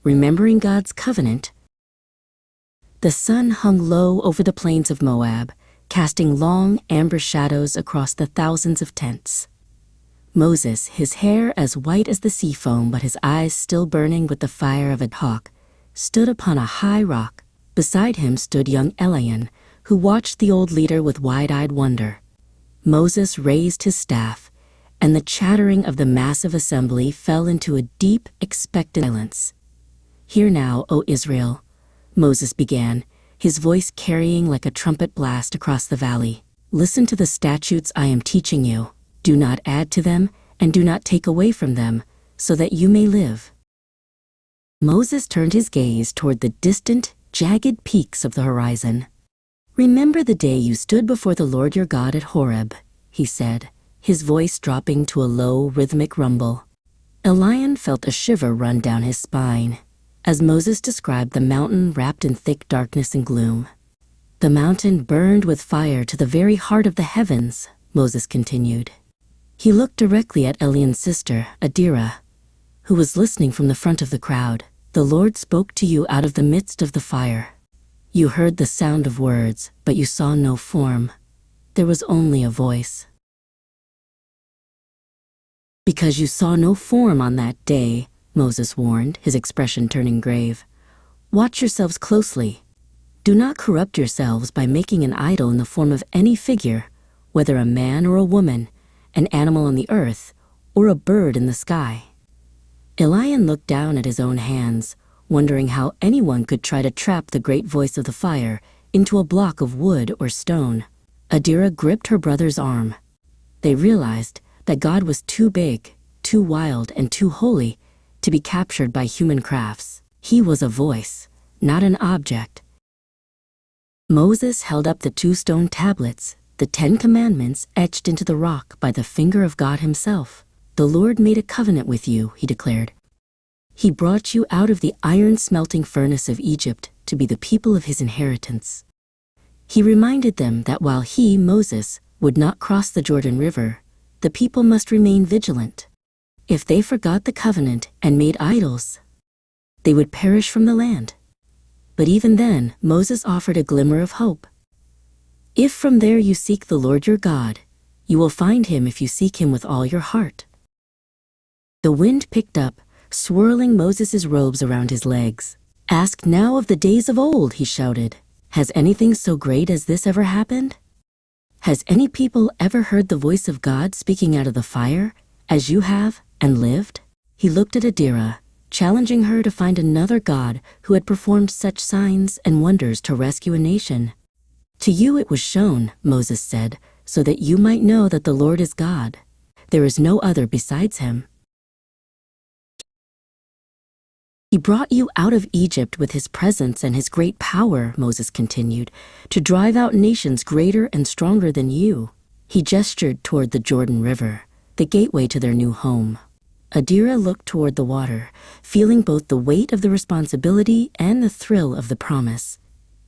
remembering God's covenant. The sun hung low over the plains of Moab, casting long amber shadows across the thousands of tents. Moses, his hair as white as the sea foam but his eyes still burning with the fire of a hawk, stood upon a high rock. Beside him stood young Elian, who watched the old leader with wide-eyed wonder. Moses raised his staff, and the chattering of the massive assembly fell into a deep, expectant silence. "Hear now, O Israel," Moses began, his voice carrying like a trumpet blast across the valley. "Listen to the statutes I am teaching you. Do not add to them, and do not take away from them, so that you may live." Moses turned his gaze toward the distant, jagged peaks of the horizon. "Remember the day you stood before the Lord your God at Horeb," he said, his voice dropping to a low, rhythmic rumble. Elian felt a shiver run down his spine as Moses described the mountain wrapped in thick darkness and gloom. "The mountain burned with fire to the very heart of the heavens," Moses continued. He looked directly at Elian's sister, Adira, who was listening from the front of the crowd. "The Lord spoke to you out of the midst of the fire. You heard the sound of words, but you saw no form. There was only a voice. Because you saw no form on that day," Moses warned, his expression turning grave, "watch yourselves closely. Do not corrupt yourselves by making an idol in the form of any figure, whether a man or a woman, an animal on the earth, or a bird in the sky." Elian looked down at his own hands, wondering how anyone could try to trap the great voice of the fire into a block of wood or stone. Adira gripped her brother's arm. They realized that God was too big, too wild, and too holy to be captured by human crafts. He was a voice, not an object. Moses held up the 2 stone tablets, the 10 Commandments etched into the rock by the finger of God himself. "The Lord made a covenant with you," he declared. "He brought you out of the iron-smelting furnace of Egypt to be the people of his inheritance." He reminded them that while he, Moses, would not cross the Jordan River, the people must remain vigilant. If they forgot the covenant and made idols, they would perish from the land. But even then, Moses offered a glimmer of hope. "If from there you seek the Lord your God, you will find him if you seek him with all your heart." The wind picked up, swirling Moses' robes around his legs. "Ask now of the days of old," he shouted. "Has anything so great as this ever happened? Has any people ever heard the voice of God speaking out of the fire, as you have, and lived?" He looked at Adira, challenging her to find another God who had performed such signs and wonders to rescue a nation. "To you it was shown," Moses said, "so that you might know that the Lord is God. There is no other besides him. He brought you out of Egypt with his presence and his great power," Moses continued, "to drive out nations greater and stronger than you." He gestured toward the Jordan River, the gateway to their new home. Adira looked toward the water, feeling both the weight of the responsibility and the thrill of the promise.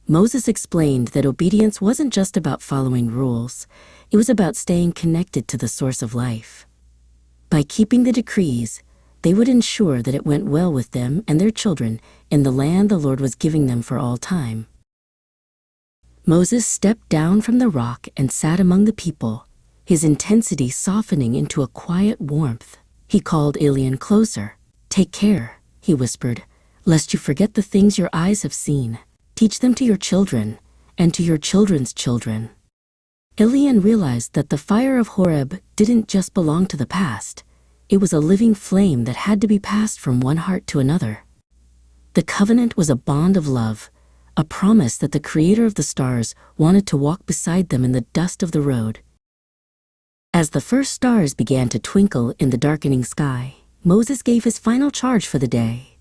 Moses explained that obedience wasn't just about following rules. It was about staying connected to the source of life. By keeping the decrees, they would ensure that it went well with them and their children in the land the Lord was giving them for all time. Moses stepped down from the rock and sat among the people, his intensity softening into a quiet warmth. He called Elian closer. "Take care," he whispered, "lest you forget the things your eyes have seen. Teach them to your children and to your children's children." Elian realized that the fire of Horeb didn't just belong to the past. It was a living flame that had to be passed from one heart to another. The covenant was a bond of love, a promise that the Creator of the stars wanted to walk beside them in the dust of the road. As the first stars began to twinkle in the darkening sky, Moses gave his final charge for the day.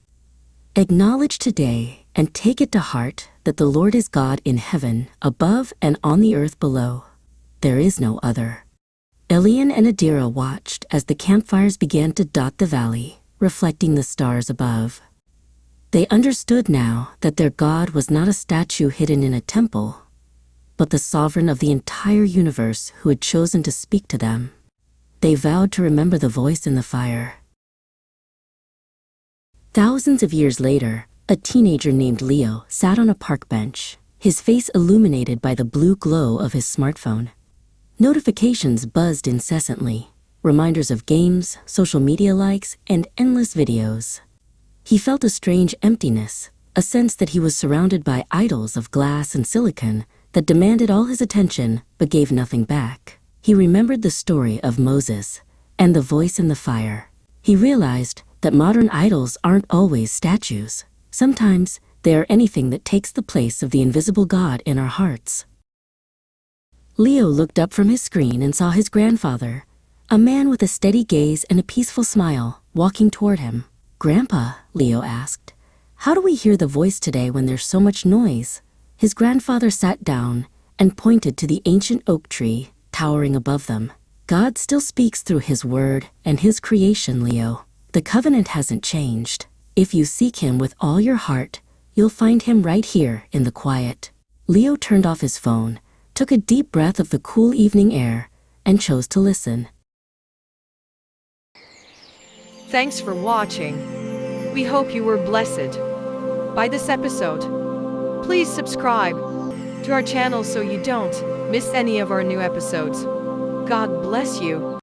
"Acknowledge today and take it to heart that the Lord is God in heaven, above and on the earth below. There is no other." Elian and Adira watched as the campfires began to dot the valley, reflecting the stars above. They understood now that their God was not a statue hidden in a temple, but the sovereign of the entire universe who had chosen to speak to them. They vowed to remember the voice in the fire. Thousands of years later, a teenager named Leo sat on a park bench, his face illuminated by the blue glow of his smartphone. Notifications buzzed incessantly, reminders of games, social media likes, and endless videos. He felt a strange emptiness, a sense that he was surrounded by idols of glass and silicon that demanded all his attention but gave nothing back. He remembered the story of Moses and the voice in the fire. He realized that modern idols aren't always statues. Sometimes they are anything that takes the place of the invisible God in our hearts. Leo looked up from his screen and saw his grandfather, a man with a steady gaze and a peaceful smile, walking toward him. "Grandpa," Leo asked, "how do we hear the voice today when there's so much noise?" His grandfather sat down and pointed to the ancient oak tree towering above them. "God still speaks through his word and his creation, Leo. The covenant hasn't changed. If you seek him with all your heart, you'll find him right here in the quiet." Leo turned off his phone, took a deep breath of the cool evening air, and chose to listen. Thanks for watching. We hope you were blessed by this episode. Please subscribe to our channel so you don't miss any of our new episodes. God bless you.